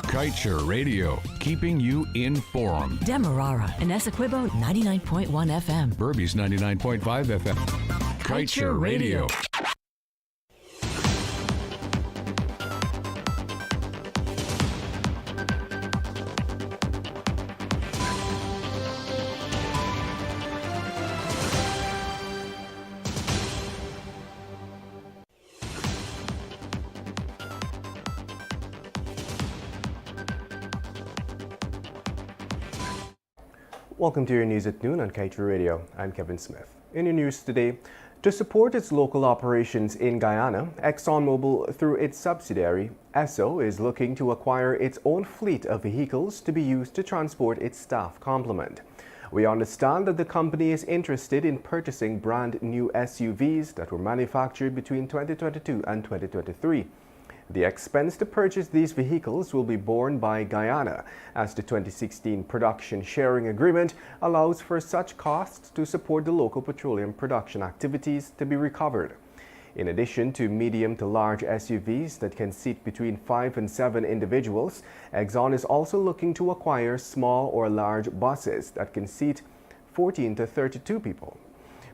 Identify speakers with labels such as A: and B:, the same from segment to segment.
A: Kaieteur Radio, keeping you informed.
B: Demerara and Essequibo 99.1 FM.
A: Berbice 99.5 FM. Kaieteur Radio.
C: Welcome to your news at noon on Kaieteur Radio. I'm Kevin Smith. In your news today, to support its local operations in Guyana, ExxonMobil, through its subsidiary, Esso, is looking to acquire its own fleet of vehicles to be used to transport its staff complement. We understand that the company is interested in purchasing brand new SUVs that were manufactured between 2022 and 2023. The expense to purchase these vehicles will be borne by Guyana, as the 2016 production sharing agreement allows for such costs to support the local petroleum production activities to be recovered. In addition to medium to large SUVs that can seat between 5 and 7 individuals, Exxon is also looking to acquire small or large buses that can seat 14 to 32 people.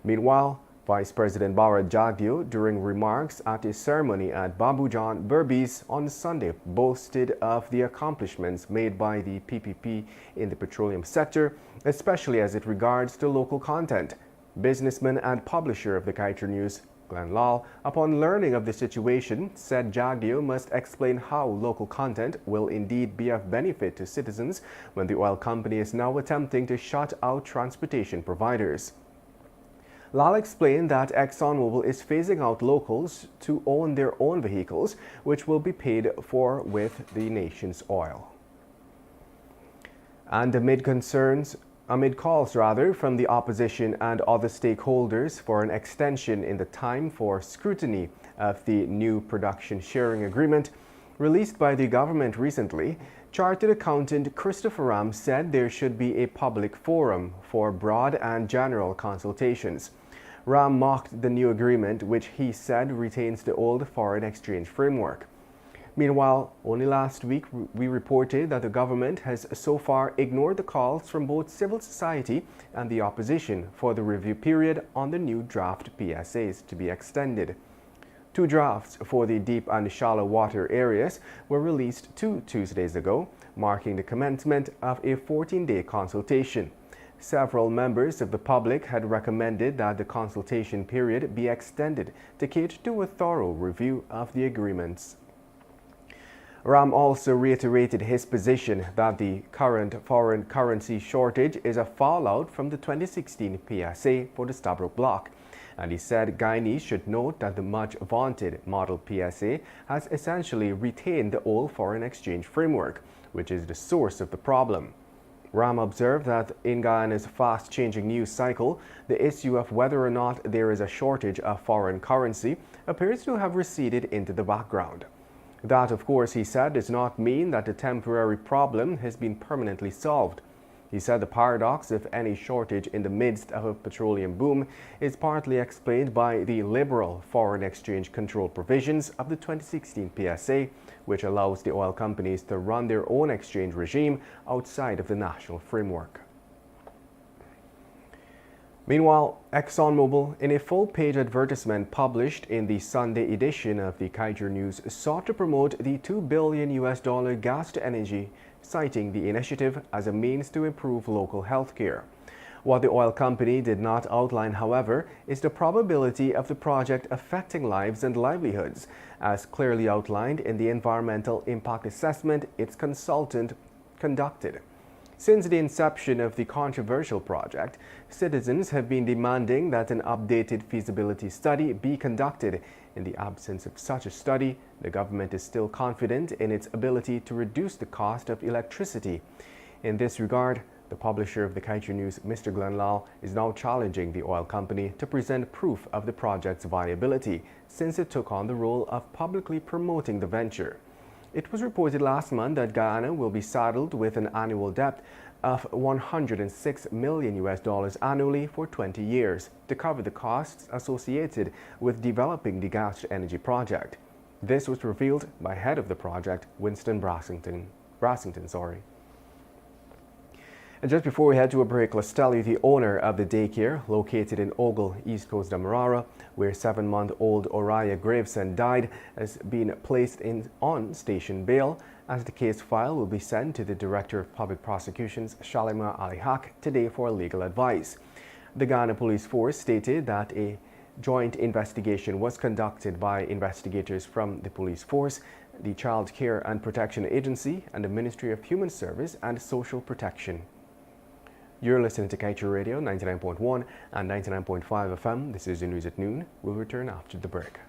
C: Meanwhile, Vice President Bharat Jagdeo, during remarks at a ceremony at Babujan, Berbice on Sunday, boasted of the accomplishments made by the PPP in the petroleum sector, especially as it regards to local content. Businessman and publisher of the Kaieteur News, Glenn Lal, upon learning of the situation, said Jagdeo must explain how local content will indeed be of benefit to citizens when the oil company is now attempting to shut out transportation providers. Lal explained that ExxonMobil is phasing out locals to own their own vehicles, which will be paid for with the nation's oil. And amid calls from the opposition and other stakeholders for an extension in the time for scrutiny of the new production sharing agreement released by the government recently, Chartered Accountant Christopher Ram said there should be a public forum for broad and general consultations. Ram mocked the new agreement, which he said retains the old foreign exchange framework. Meanwhile, only last week we reported that the government has so far ignored the calls from both civil society and the opposition for the review period on the new draft PSAs to be extended. 2 drafts for the deep and shallow water areas were released 2 Tuesdays ago, marking the commencement of a 14-day consultation. Several members of the public had recommended that the consultation period be extended to cater to a thorough review of the agreements. Ram also reiterated his position that the current foreign currency shortage is a fallout from the 2016 PSA for the Stabroek Block, and he said Guyanese should note that the much-vaunted model PSA has essentially retained the old foreign exchange framework, which is the source of the problem. Ram observed that in Guyana's fast-changing news cycle, the issue of whether or not there is a shortage of foreign currency appears to have receded into the background. That, of course, he said, does not mean that the temporary problem has been permanently solved. He said the paradox of any shortage in the midst of a petroleum boom is partly explained by the liberal foreign exchange control provisions of the 2016 PSA, which allows the oil companies to run their own exchange regime outside of the national framework. Meanwhile, ExxonMobil, in a full-page advertisement published in the Sunday edition of the Kaieteur News, sought to promote the $2 billion gas-to-energy, citing the initiative as a means to improve local health care. What the oil company did not outline, however, is the probability of the project affecting lives and livelihoods, as clearly outlined in the environmental impact assessment its consultant conducted. Since the inception of the controversial project, citizens have been demanding that an updated feasibility study be conducted. In the absence of such a study, the government is still confident in its ability to reduce the cost of electricity. In this regard, the publisher of the Kaieteur News, Mr. Glenn Lal, is now challenging the oil company to present proof of the project's viability, since it took on the role of publicly promoting the venture. It was reported last month that Guyana will be saddled with an annual debt of $106 million annually for 20 years to cover the costs associated with developing the gas-to-energy project. This was revealed by head of the project, Winston Brassington. And just before we head to a break, let's tell you the owner of the daycare located in Ogle, East Coast Demerara, where 7-month-old Oriah Gravesen died, has been placed on station bail, as the case file will be sent to the Director of Public Prosecutions, Shalima Ali Haq, today for legal advice. The Ghana Police Force stated that a joint investigation was conducted by investigators from the police force, the Child Care and Protection Agency, and the Ministry of Human Service and Social Protection. You're listening to Kaieteur Radio 99.1 and 99.5 FM. This is the news at noon. We'll return after the break.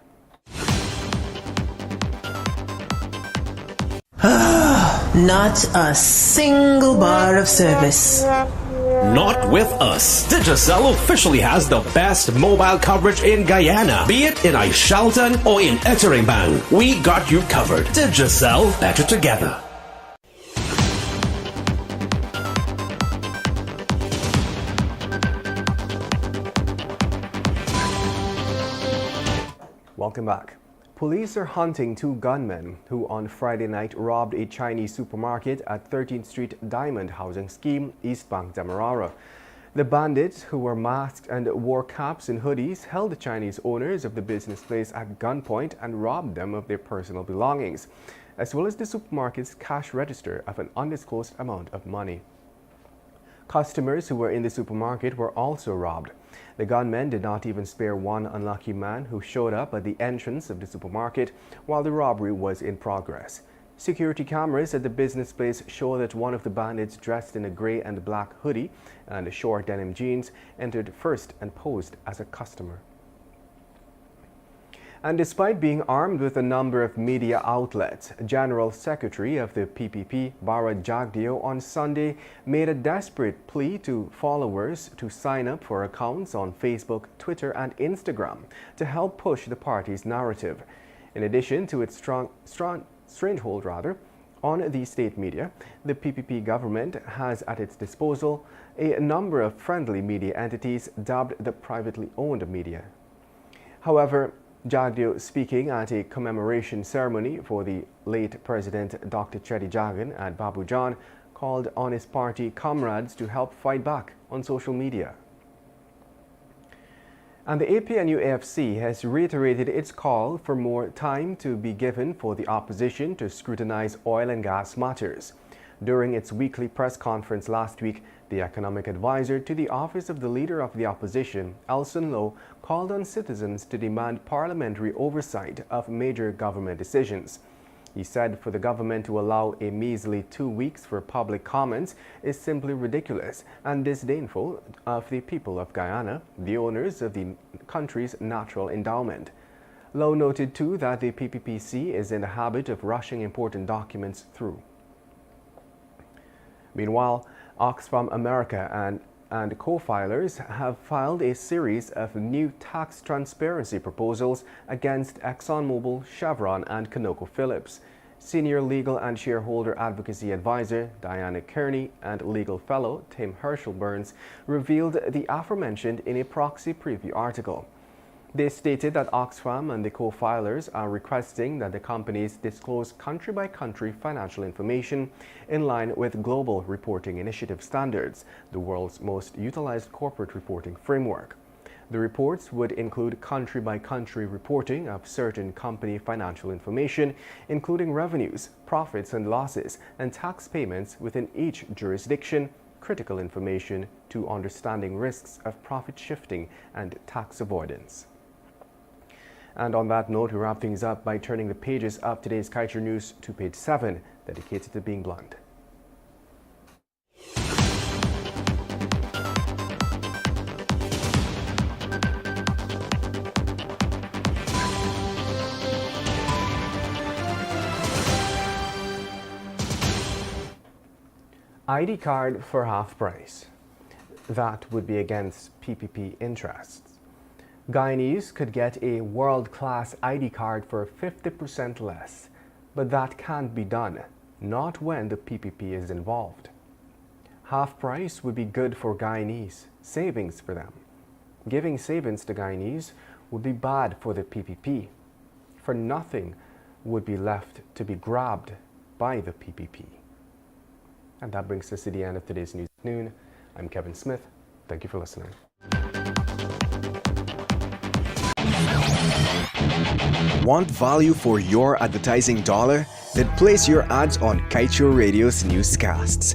D: Not a single bar of service.
E: Not with us. Digicel officially has the best mobile coverage in Guyana. Be it in Aishalton or in Etteringban, we got you covered. Digicel, better together.
C: Welcome back. Police are hunting 2 gunmen who on Friday night robbed a Chinese supermarket at 13th Street Diamond Housing Scheme, East Bank, Demerara. The bandits, who were masked and wore caps and hoodies, held the Chinese owners of the business place at gunpoint and robbed them of their personal belongings, as well as the supermarket's cash register of an undisclosed amount of money. Customers who were in the supermarket were also robbed. The gunmen did not even spare one unlucky man who showed up at the entrance of the supermarket while the robbery was in progress. Security cameras at the business place show that one of the bandits, dressed in a gray and black hoodie and short denim jeans, entered first and posed as a customer. And despite being armed with a number of media outlets, General Secretary of the PPP, Bharat Jagdeo, on Sunday made a desperate plea to followers to sign up for accounts on Facebook, Twitter and Instagram to help push the party's narrative. In addition to its stranglehold on the state media, the PPP government has at its disposal a number of friendly media entities dubbed the privately owned media. However, Jagdeo, speaking at a commemoration ceremony for the late President Dr. Chetty Jagan at Babujan, called on his party comrades to help fight back on social media. And the APNU-AFC has reiterated its call for more time to be given for the opposition to scrutinize oil and gas matters. During its weekly press conference last week, the economic advisor to the office of the leader of the opposition, Elson Lowe, called on citizens to demand parliamentary oversight of major government decisions. He said for the government to allow a measly 2 weeks for public comments is simply ridiculous and disdainful of the people of Guyana, the owners of the country's natural endowment. Lowe noted too that the PPPC is in the habit of rushing important documents through. Meanwhile, Oxfam America and co-filers have filed a series of new tax transparency proposals against ExxonMobil, Chevron and ConocoPhillips. Senior legal and shareholder advocacy advisor Diana Kearney and legal fellow Tim Herschel Burns revealed the aforementioned in a proxy preview article. They stated that Oxfam and the co-filers are requesting that the companies disclose country-by-country financial information in line with Global Reporting Initiative standards, the world's most utilized corporate reporting framework. The reports would include country-by-country reporting of certain company financial information, including revenues, profits and losses, and tax payments within each jurisdiction, critical information to understanding risks of profit shifting and tax avoidance. And on that note, we wrap things up by turning the pages of today's Kaieteur News to page 7, dedicated to being blunt. ID card for half price. That would be against PPP interests. Guyanese could get a world-class ID card for 50% less, but that can't be done, not when the PPP is involved. Half price would be good for Guyanese, savings for them. Giving savings to Guyanese would be bad for the PPP, for nothing would be left to be grabbed by the PPP. And that brings us to the end of today's News at Noon. I'm Kevin Smith. Thank you for listening.
F: Want value for your advertising dollar? Then place your ads on Kaieteur Radio's newscasts.